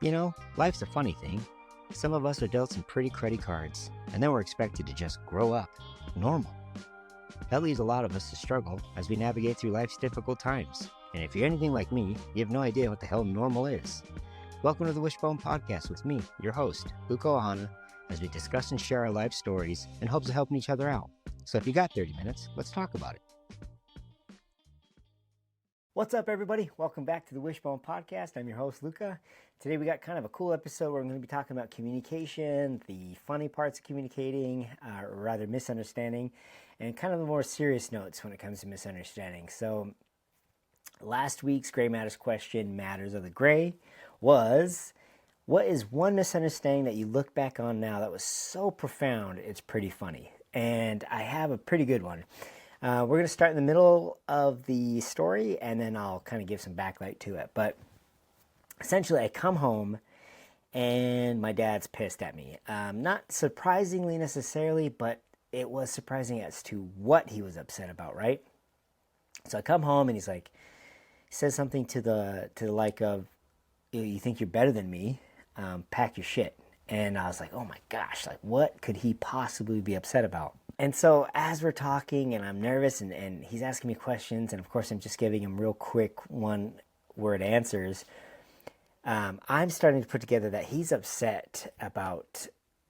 You know, life's a funny thing. Some of us are dealt some pretty cruddy cards, and then we're expected to just grow up. Normal. That leaves a lot of us to struggle as we navigate through life's difficult times. And if you're anything like me, you have no idea what the hell normal is. Welcome to the Wishbone Podcast with me, your host, Luca Ohana, as we discuss and share our life stories in hopes of helping each other out. So if you got 30 minutes, let's talk about it. What's up, everybody? Welcome back to the Wishbone Podcast. I'm your host, Luca. Today we got kind of a cool episode where I'm going to be talking about communication, the funny parts of communicating, or rather misunderstanding, and kind of the more serious notes when it comes to misunderstanding. So last week's Gray Matters question, Matters of the Gray, was, what is one misunderstanding that you look back on now that was so profound it's pretty funny? And I have a pretty good one. We're going to start in the middle of the story, and then I'll kind of give some backlight to it. But essentially, I come home, and my dad's pissed at me. Not surprisingly necessarily, but it was surprising as to what he was upset about, right? So I come home, and he says something to the like of, you think you're better than me, pack your shit. And I was like, oh my gosh, like what could he possibly be upset about? And so as we're talking and I'm nervous and he's asking me questions, and of course I'm just giving him real quick one-word answers, I'm starting to put together that he's upset about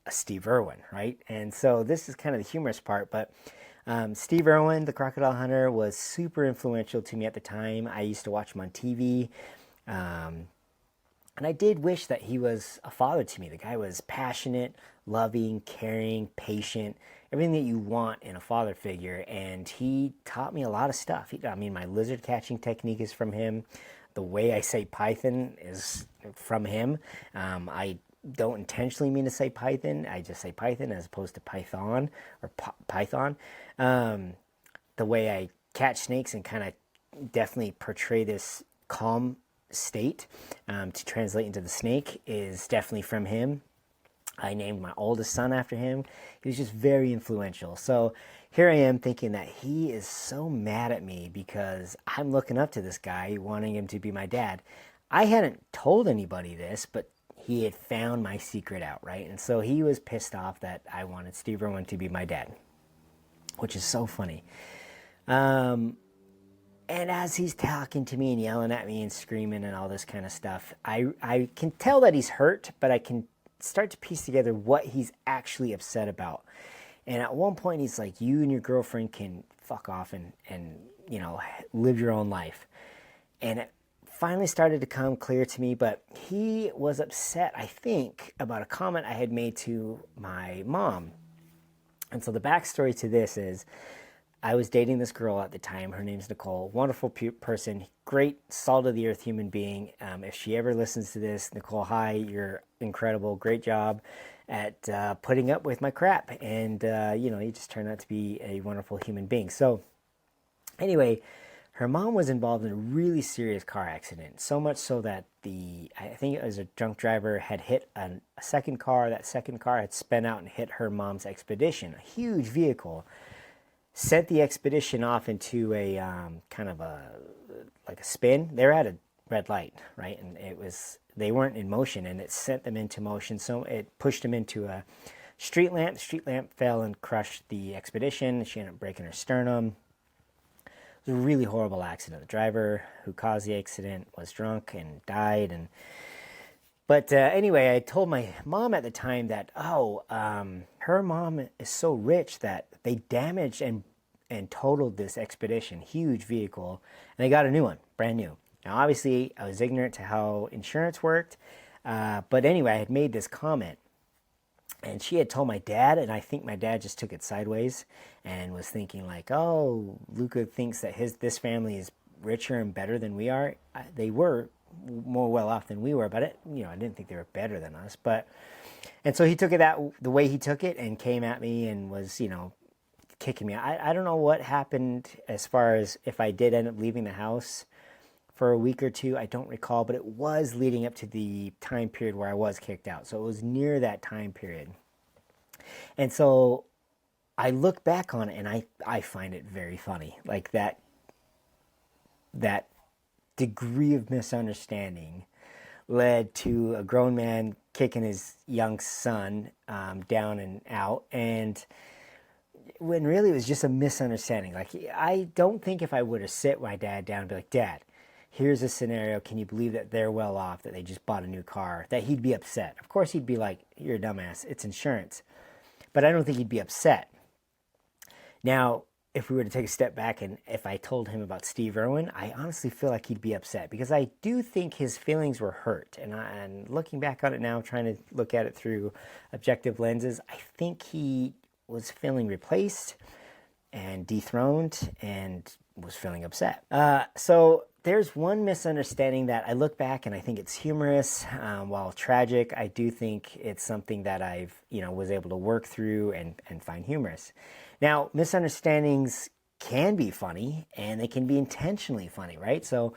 Steve Irwin, right? And so this is kind of the humorous part, but Steve Irwin, the crocodile hunter, was super influential to me at the time. I used to watch him on TV. And I did wish that he was a father to me. The guy was passionate, loving, caring, patient, everything that you want in a father figure. And he taught me a lot of stuff. My lizard catching technique is from him. The way I say python is from him. I don't intentionally mean to say python. I just say python as opposed to python or python. The way I catch snakes and kind of definitely portray this calm state to translate into the snake is definitely from him. I named my oldest son after him. He was just very influential. So here I am thinking that he is so mad at me because I'm looking up to this guy, wanting him to be my dad. I hadn't told anybody this, but he had found my secret out, right? And so he was pissed off that I wanted Steve Irwin to be my dad, which is so funny. And as he's talking to me and yelling at me and screaming and all this kind of stuff, I can tell that he's hurt, but I can start to piece together what he's actually upset about. And at one point, he's like, you and your girlfriend can fuck off and live your own life. And it finally started to come clear to me, but he was upset, I think, about a comment I had made to my mom. And so the backstory to this is, I was dating this girl at the time. Her name's Nicole. Wonderful person. Great, salt-of-the-earth human being. If she ever listens to this, Nicole, hi, you're incredible. Great job at putting up with my crap. And, you just turned out to be a wonderful human being. So, anyway, her mom was involved in a really serious car accident. So much so that I think it was a drunk driver, had hit a second car. That second car had spun out and hit her mom's Expedition, a huge vehicle. Sent the Expedition off into a kind of a spin. They're at a red light, right? And they weren't in motion, and it sent them into motion. So it pushed them into a street lamp. The street lamp fell and crushed the Expedition. She ended up breaking her sternum. It was a really horrible accident. The driver who caused the accident was drunk and died. But anyway, I told my mom at the time that, her mom is so rich that they damaged and totaled this Expedition, huge vehicle, and they got a new one, brand new. Now, obviously, I was ignorant to how insurance worked, but anyway, I had made this comment, and she had told my dad, and I think my dad just took it sideways and was thinking like, oh, Luca thinks that this family is richer and better than we are. They were more well off than we were, but I didn't think they were better than us. And so he took it the way he took it and came at me and was, kicking me. I don't know what happened as far as if I did end up leaving the house for a week or two. I don't recall, but it was leading up to the time period where I was kicked out. So it was near that time period. And so I look back on it and I find it very funny. Like that degree of misunderstanding led to a grown man kicking his young son down and out. And when really it was just a misunderstanding. Like, I don't think if I would have sit my dad down and be like, Dad, here's a scenario. Can you believe that they're well off, that they just bought a new car, that he'd be upset. Of course, he'd be like, you're a dumbass. It's insurance. But I don't think he'd be upset. Now, if we were to take a step back and if I told him about Steve Irwin, I honestly feel like he'd be upset because I do think his feelings were hurt. And looking back on it now, trying to look at it through objective lenses, I think he was feeling replaced and dethroned and was feeling upset. So there's one misunderstanding that I look back and I think it's humorous. While tragic, I do think it's something that I've, was able to work through and find humorous. Now, misunderstandings can be funny and they can be intentionally funny, right? So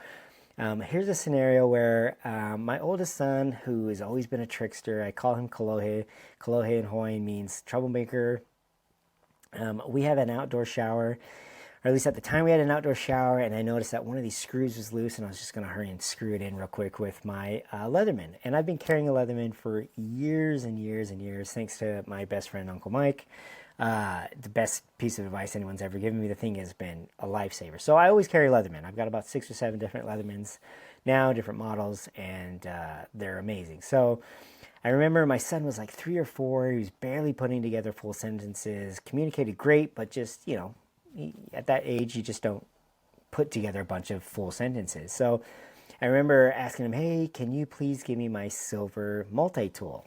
here's a scenario where my oldest son, who has always been a trickster, I call him Kolohe. Kolohe in Hawaiian means troublemaker. We have an outdoor shower, or at least at the time we had an outdoor shower, and I noticed that one of these screws was loose, and I was just going to hurry and screw it in real quick with my Leatherman. And I've been carrying a Leatherman for years and years and years, thanks to my best friend, Uncle Mike. The best piece of advice anyone's ever given me. The thing has been a lifesaver. So I always carry Leatherman. I've got about 6 or 7 different Leathermans now, different models, and they're amazing. So I remember my son was like 3 or 4. He was barely putting together full sentences, communicated great, but just, at that age, you just don't put together a bunch of full sentences. So I remember asking him, hey, can you please give me my silver multi-tool?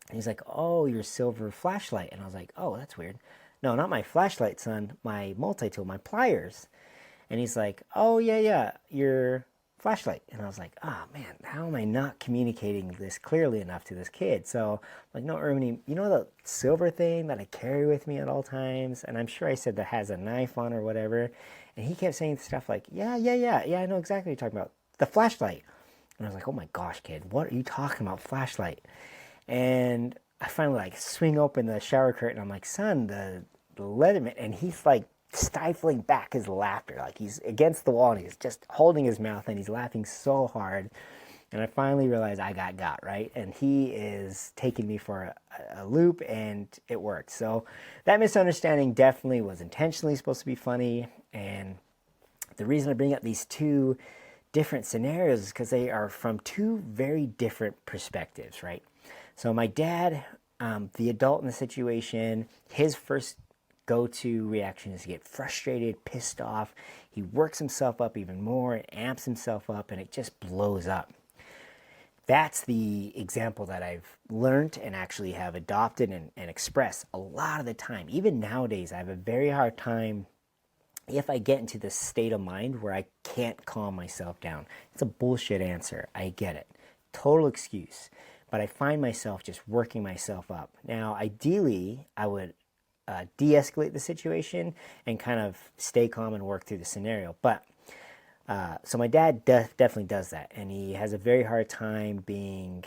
And he's like, oh, your silver flashlight. And I was like, oh, that's weird. No, not my flashlight, son. My multi-tool, my pliers. And he's like, oh, yeah, your flashlight. And I was like, oh, man, how am I not communicating this clearly enough to this kid? So I'm like, no, Ernie, you know the silver thing that I carry with me at all times? And I'm sure I said that has a knife on or whatever. And he kept saying stuff like, yeah, I know exactly what you're talking about. The flashlight. And I was like, oh, my gosh, kid, what are you talking about, flashlight? And I finally swing open the shower curtain. I'm like, son, the Leatherman. And he's like stifling back his laughter. Like he's against the wall and he's just holding his mouth and he's laughing so hard. And I finally realized I got, right? And he is taking me for a loop and it worked. So that misunderstanding definitely was intentionally supposed to be funny. And the reason I bring up these two different scenarios is because they are from two very different perspectives, right? So my dad, the adult in the situation, his first go-to reaction is to get frustrated, pissed off. He works himself up even more, and amps himself up, and it just blows up. That's the example that I've learned and actually have adopted and expressed a lot of the time. Even nowadays, I have a very hard time if I get into this state of mind where I can't calm myself down. It's a bullshit answer. I get it. Total excuse. But I find myself just working myself up. Now, ideally, I would de-escalate the situation and kind of stay calm and work through the scenario. But so my dad definitely does that, and he has a very hard time being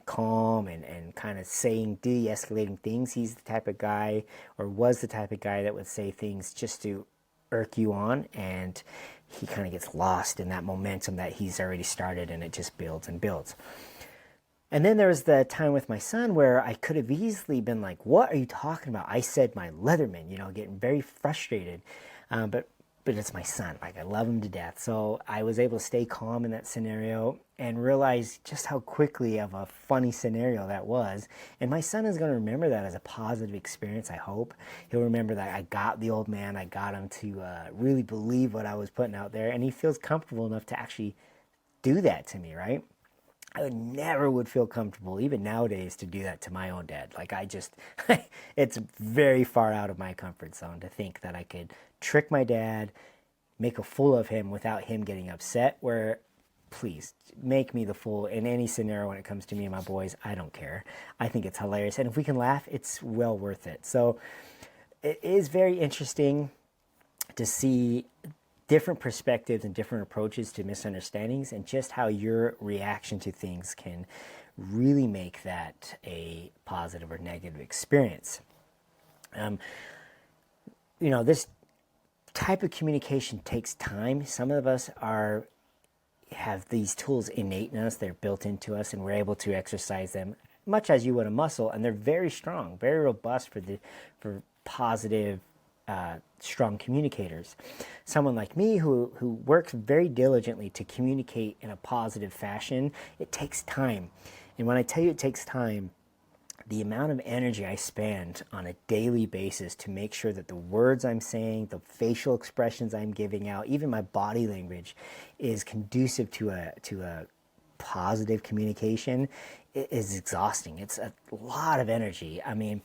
calm and kind of saying de-escalating things. He's the type of guy, or was the type of guy, that would say things just to irk you on, and he kind of gets lost in that momentum that he's already started, and it just builds and builds. And then there was the time with my son where I could have easily been like, what are you talking about? I said my Leatherman, getting very frustrated. But it's my son. Like, I love him to death. So I was able to stay calm in that scenario and realize just how quickly of a funny scenario that was. And my son is going to remember that as a positive experience, I hope. He'll remember that I got the old man. I got him to really believe what I was putting out there. And he feels comfortable enough to actually do that to me, right? I never would feel comfortable, even nowadays, to do that to my own dad. Like, it's very far out of my comfort zone to think that I could trick my dad, make a fool of him without him getting upset, where, please, make me the fool in any scenario when it comes to me and my boys. I don't care. I think it's hilarious. And if we can laugh, it's well worth it. So it is very interesting to see different perspectives and different approaches to misunderstandings, and just how your reaction to things can really make that a positive or negative experience. This type of communication takes time. Some of us are have these tools innate in us. They're built into us, and we're able to exercise them much as you would a muscle. And they're very strong, very robust for positive, strong communicators. Someone like me who works very diligently to communicate in a positive fashion, it takes time. And when I tell you it takes time, the amount of energy I spend on a daily basis to make sure that the words I'm saying, the facial expressions I'm giving out, even my body language is conducive to a positive communication is exhausting. It's a lot of energy. I mean,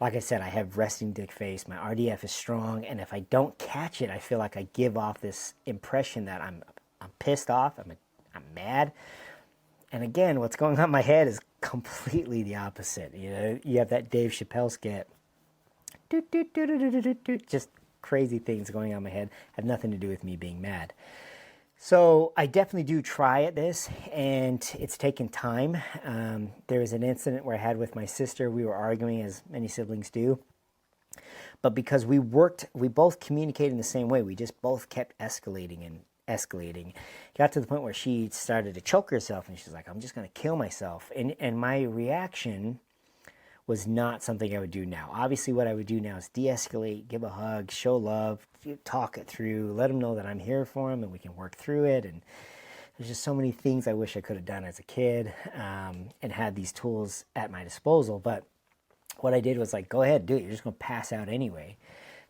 like I said, I have resting dick face. My RDF is strong, and if I don't catch it, I feel like I give off this impression that I'm pissed off, I'm mad. And again, what's going on in my head is completely the opposite. You know, you have that Dave Chappelle skit, just crazy things going on in my head, have nothing to do with me being mad. So I definitely do try at this, and it's taken time. There was an incident where I had with my sister. We were arguing, as many siblings do. But because we both communicated in the same way. We just both kept escalating and escalating. It got to the point where she started to choke herself, and she's like, I'm just going to kill myself. And my reaction was not something I would do now. Obviously, what I would do now is de-escalate, give a hug, show love, talk it through, let them know that I'm here for them and we can work through it. And there's just so many things I wish I could have done as a kid, and had these tools at my disposal. But what I did was like, go ahead, do it. You're just going to pass out anyway.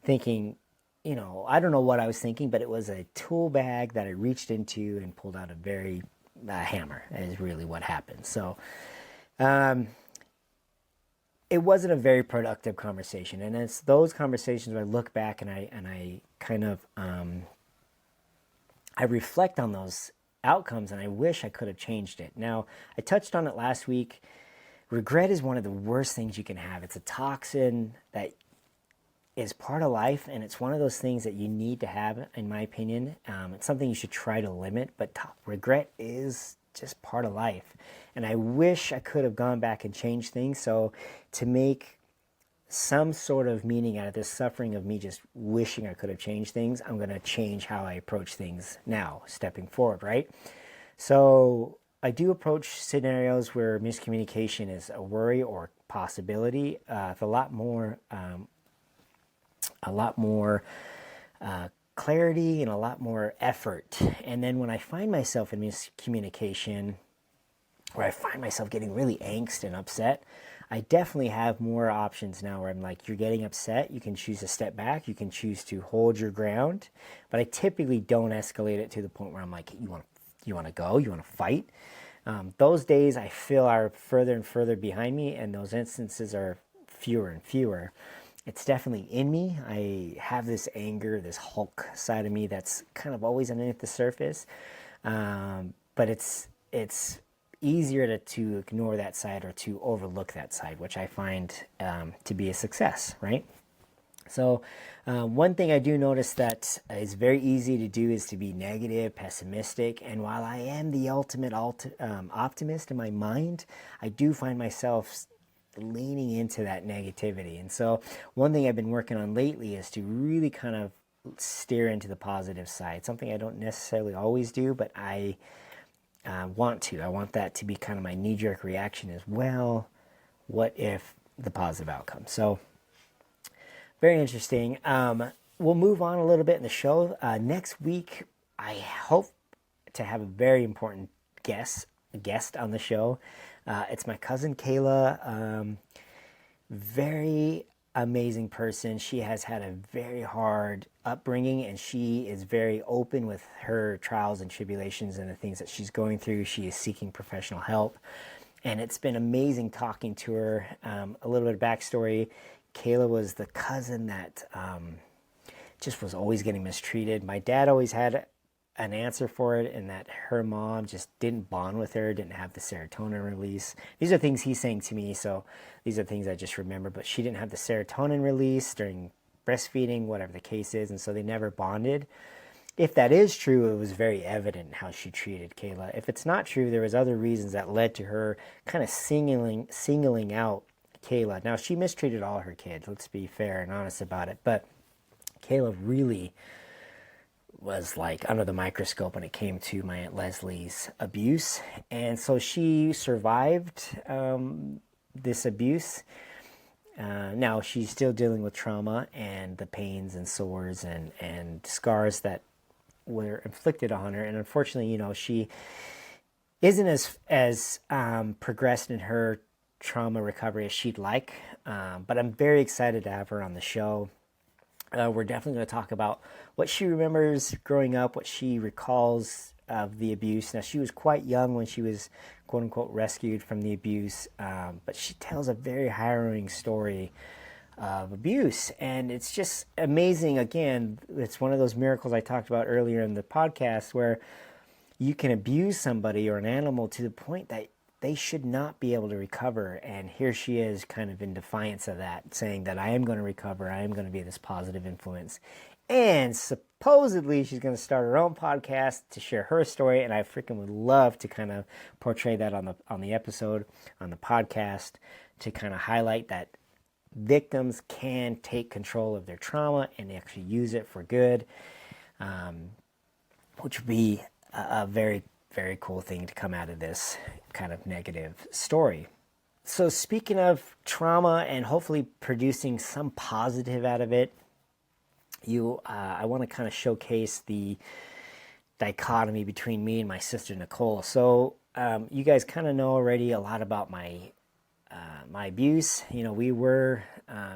Thinking, you know, I don't know what I was thinking, but it was a tool bag that I reached into and pulled out a very hammer, is really what happened. So it wasn't a very productive conversation. And it's those conversations where I look back and I kind of I reflect on those outcomes, and I wish I could have changed it. Now, I touched on it last week. Regret is one of the worst things you can have. It's a toxin that is part of life, and it's one of those things that you need to have, in my opinion. It's something you should try to limit, but regret is just part of life. And I wish I could have gone back and changed things. So to make some sort of meaning out of this suffering of me just wishing I could have changed things, I'm going to change how I approach things now, stepping forward, right? So I do approach scenarios where miscommunication is a worry or possibility with a lot more clarity and a lot more effort. And then when I find myself in miscommunication, where I find myself getting really angst and upset, I definitely have more options now where I'm like, you're getting upset, you can choose to step back, you can choose to hold your ground, but I typically don't escalate it to the point where I'm like, you want to go, you want to fight. Those days I feel are further and further behind me, and those instances are fewer and fewer. It's definitely in me. I have this anger, this Hulk side of me that's kind of always underneath the surface, but it's easier to ignore that side or to overlook that side, which I find to be a success, right? So one thing I do notice that is very easy to do is to be negative, pessimistic, and while I am the ultimate optimist in my mind, I do find myself leaning into that negativity. And so one thing I've been working on lately is to really kind of steer into the positive side, something I don't necessarily always do, but I want to. I want that to be kind of my knee-jerk reaction as well. What if the positive outcome? So very interesting. We'll move on a little bit in the show. Next week, I hope to have a very important guest on the show. It's my cousin Kayla. Very amazing person. She has had a very hard upbringing, and she is very open with her trials and tribulations and the things that she's going through. She is seeking professional help, and it's been amazing talking to her. A little bit of backstory. Kayla was the cousin that just was always getting mistreated. My dad always had an answer for it, and that her mom just didn't bond with her, didn't have the serotonin release. These are things he's saying to me, so these are things I just remember, but she didn't have the serotonin release during breastfeeding, whatever the case is, and so they never bonded. If that is true, it was very evident how she treated Kayla. If it's not true, there was other reasons that led to her kind of singling out Kayla. Now, she mistreated all her kids, let's be fair and honest about it, but Kayla really was like under the microscope when it came to my Aunt Leslie's abuse. And so she survived this abuse. Now she's still dealing with trauma and the pains and sores and scars that were inflicted on her. And unfortunately, she isn't as progressed in her trauma recovery as she'd like. But I'm very excited to have her on the show. We're definitely going to talk about what she remembers growing up, what she recalls of the abuse. Now, she was quite young when she was, quote unquote, rescued from the abuse, but she tells a very harrowing story of abuse. And it's just amazing. Again, it's one of those miracles I talked about earlier in the podcast where you can abuse somebody or an animal to the point that they should not be able to recover. And here she is kind of in defiance of that, saying that I am going to recover. I am going to be this positive influence. And supposedly she's going to start her own podcast to share her story. And I freaking would love to kind of portray that on the episode, on the podcast, to kind of highlight that victims can take control of their trauma and actually use it for good, which would be a very, very cool thing to come out of this kind of negative story. So speaking of trauma and hopefully producing some positive out of it, I want to kind of showcase the dichotomy between me and my sister Nicole. So you guys kind of know already a lot about my abuse. We were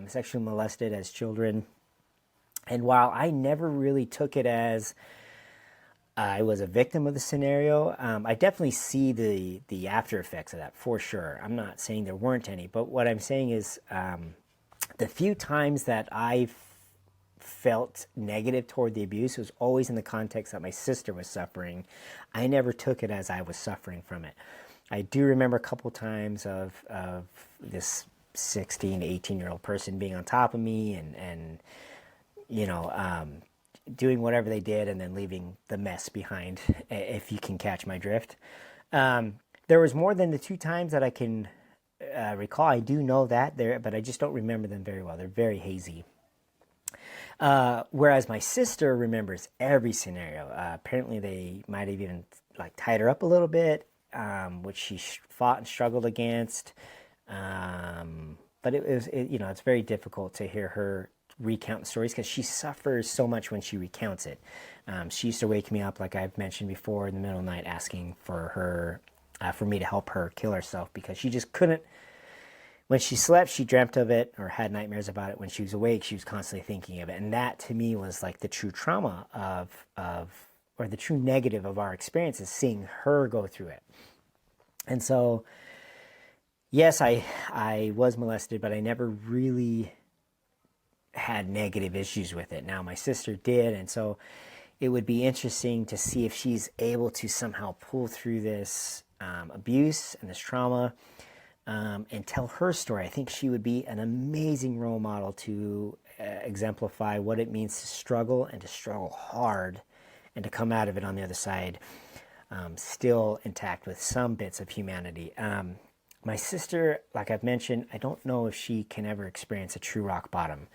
sexually molested as children, and while I never really took it as I was a victim of the scenario, I definitely see the after effects of that for sure. I'm not saying there weren't any, but what I'm saying is the few times that I felt negative toward the abuse was always in the context that my sister was suffering. I never took it as I was suffering from it. I do remember a couple times of this 16 to 18-year-old person being on top of me and doing whatever they did and then leaving the mess behind, if you can catch my drift. There was more than the 2 times that I can recall. I do know that there, but I just don't remember them very well. They're very hazy. Whereas my sister remembers every scenario. Apparently they might have even tied her up a little bit, which she fought and struggled against. But it's very difficult to hear her recount the stories because she suffers so much when she recounts it. She used to wake me up, like I've mentioned before, in the middle of the night asking for me to help her kill herself because she just couldn't. When she slept, she dreamt of it or had nightmares about it. When she was awake, she was constantly thinking of it. And that to me was like the true trauma or the true negative of our experience, is seeing her go through it. And so, yes, I was molested, but I never really had negative issues with it. Now my sister did, and so it would be interesting to see if she's able to somehow pull through this abuse and this trauma and tell her story. I think she would be an amazing role model to exemplify what it means to struggle and to struggle hard and to come out of it on the other side still intact with some bits of humanity. My sister, like I've mentioned, I don't know if she can ever experience a true rock bottom.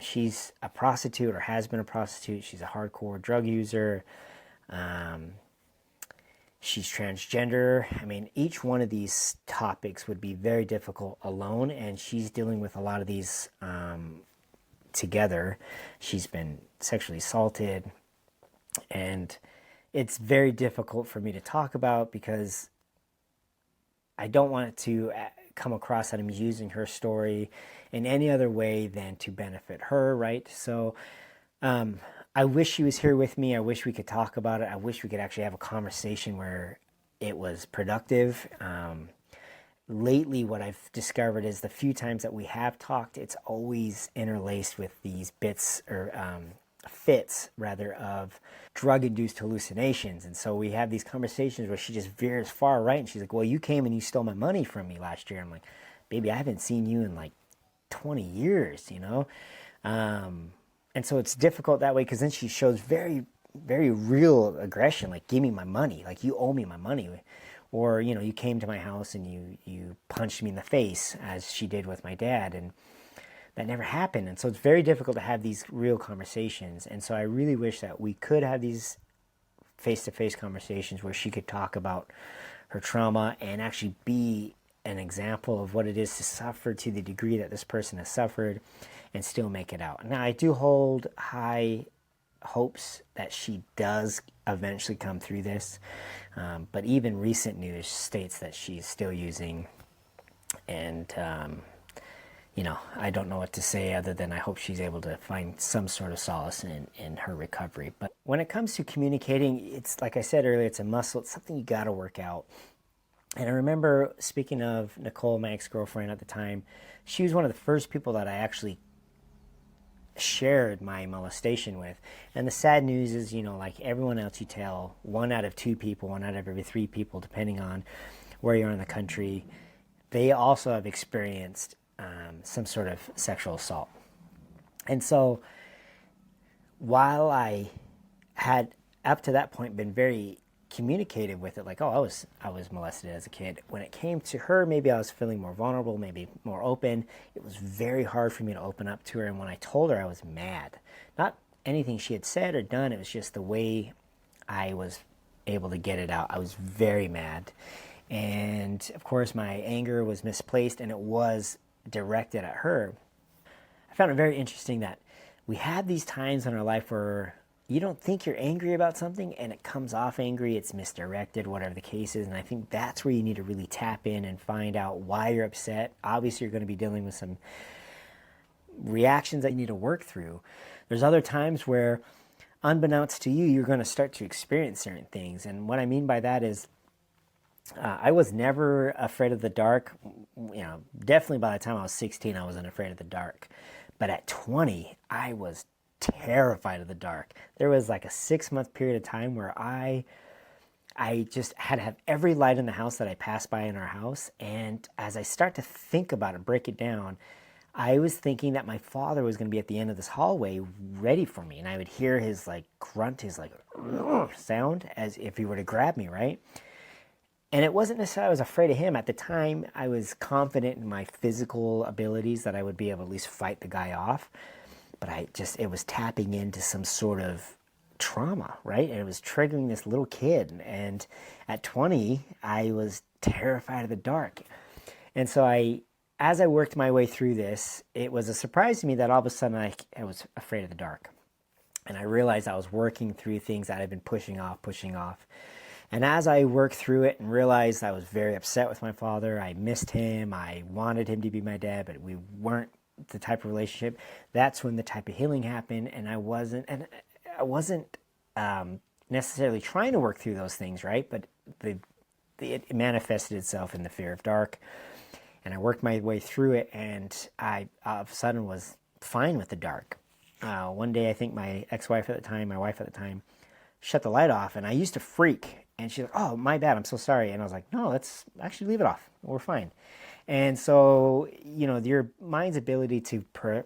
She's a prostitute or has been a prostitute. She's a hardcore drug user. She's transgender. I mean, each one of these topics would be very difficult alone, and she's dealing with a lot of these together. She's been sexually assaulted, and it's very difficult for me to talk about because I don't want it to come across that I'm using her story in any other way than to benefit her, right? So I wish she was here with me. I wish we could talk about it. I wish we could actually have a conversation where it was productive. Lately, what I've discovered is the few times that we have talked, it's always interlaced with these bits or fits, rather, of drug-induced hallucinations. And so we have these conversations where she just veers far right, and she's like, well, you came and you stole my money from me last year. I'm like, baby, I haven't seen you in like 20 years, you know? And so it's difficult that way because then she shows very, very real aggression, like, give me my money, like, you owe me my money. Or, you know, you came to my house and you punched me in the face, as she did with my dad. And that never happened. And so it's very difficult to have these real conversations. And so I really wish that we could have these face-to-face conversations where she could talk about her trauma and actually be an example of what it is to suffer to the degree that this person has suffered and still make it out. Now, I do hold high hopes that she does eventually come through this, but even recent news states that she's still using, and I don't know what to say other than I hope she's able to find some sort of solace in her recovery. But when it comes to communicating, it's like I said earlier, it's a muscle. It's something you got to work out. And I remember, speaking of Nicole, my ex-girlfriend at the time, she was one of the first people that I actually shared my molestation with. And the sad news is, like everyone else, you tell 1 out of 2 people, 1 out of every 3 people, depending on where you are in the country, they also have experienced some sort of sexual assault. And so while I had up to that point been very communicative with it, like, oh, I was molested as a kid, when it came to her, maybe I was feeling more vulnerable, maybe more open. It was very hard for me to open up to her. And when I told her, I was mad. Not anything she had said or done, it was just the way I was able to get it out. I was very mad. And of course, my anger was misplaced, and it was directed at her. I found it very interesting that we have these times in our life where you don't think you're angry about something and it comes off angry, it's misdirected, whatever the case is. And I think that's where you need to really tap in and find out why you're upset. Obviously, you're going to be dealing with some reactions that you need to work through. There's other times where, unbeknownst to you, you're going to start to experience certain things. And what I mean by that is, I was never afraid of the dark. Definitely by the time I was 16, I wasn't afraid of the dark. But at 20, I was terrified of the dark. There was like a 6-month period of time where I just had to have every light in the house that I passed by in our house. And as I start to think about it, break it down, I was thinking that my father was going to be at the end of this hallway ready for me. And I would hear his like grunt, his like sound as if he were to grab me, right? And it wasn't necessarily I was afraid of him. At the time, I was confident in my physical abilities that I would be able to at least fight the guy off. But it was tapping into some sort of trauma, right? And it was triggering this little kid. And at 20, I was terrified of the dark. And so as I worked my way through this, it was a surprise to me that all of a sudden I was afraid of the dark. And I realized I was working through things that I'd been pushing off. And as I worked through it and realized I was very upset with my father, I missed him, I wanted him to be my dad, but we weren't the type of relationship, that's when the type of healing happened. And I wasn't necessarily trying to work through those things, right? But it manifested itself in the fear of dark. And I worked my way through it, and I all of a sudden was fine with the dark. One day, I think my ex-wife at the time, my wife at the time, shut the light off, and I used to freak. And she's like, oh, my bad, I'm so sorry. And I was like, no, let's actually leave it off. We're fine. And so, your mind's ability to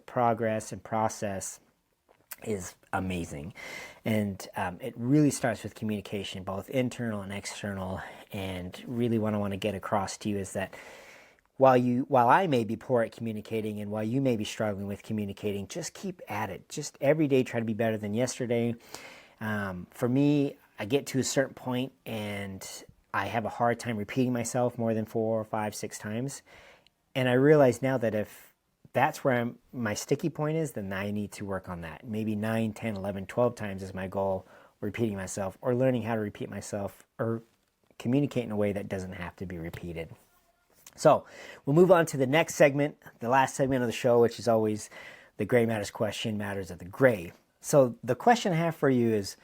progress and process is amazing. And it really starts with communication, both internal and external. And really what I want to get across to you is that while I may be poor at communicating, and while you may be struggling with communicating, just keep at it. Just every day try to be better than yesterday. For me, I get to a certain point and I have a hard time repeating myself more than 4 or 5, 6 times. And I realize now that if that's where my sticky point is, then I need to work on that. Maybe 9, 10, 11, 12 times is my goal, repeating myself or learning how to repeat myself or communicate in a way that doesn't have to be repeated. So we'll move on to the next segment, the last segment of the show, which is always the Gray Matters question, Matters of the Gray. So the question I have for you is,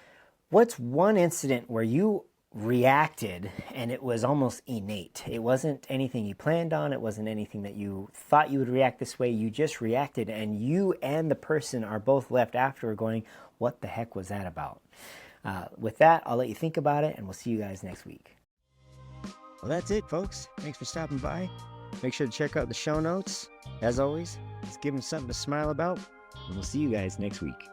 what's one incident where you reacted and it was almost innate? It wasn't anything you planned on. It wasn't anything that you thought you would react this way. You just reacted, and you and the person are both left after going, what the heck was that about? With that, I'll let you think about it, and we'll see you guys next week. Well, that's it, folks. Thanks for stopping by. Make sure to check out the show notes. As always, let's give them something to smile about, and we'll see you guys next week.